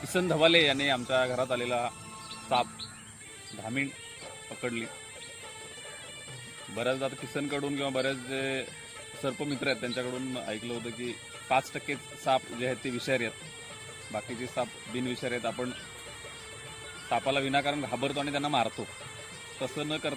किसन धवाले याने आमच्या घरात आलेला साप धामीण पकडली. बऱ्याचदा आता किसनकडून किंवा बरेच जे सर्पमित्र आहेत त्यांच्याकडून ऐकलं होतं की 5% साप जे आहेत ते विषारी आहेत, बाकीचे साप बिनविषारी आहेत. आपण सापाला विनाकारण घाबरतो आणि त्यांना मारतो. तसं न करता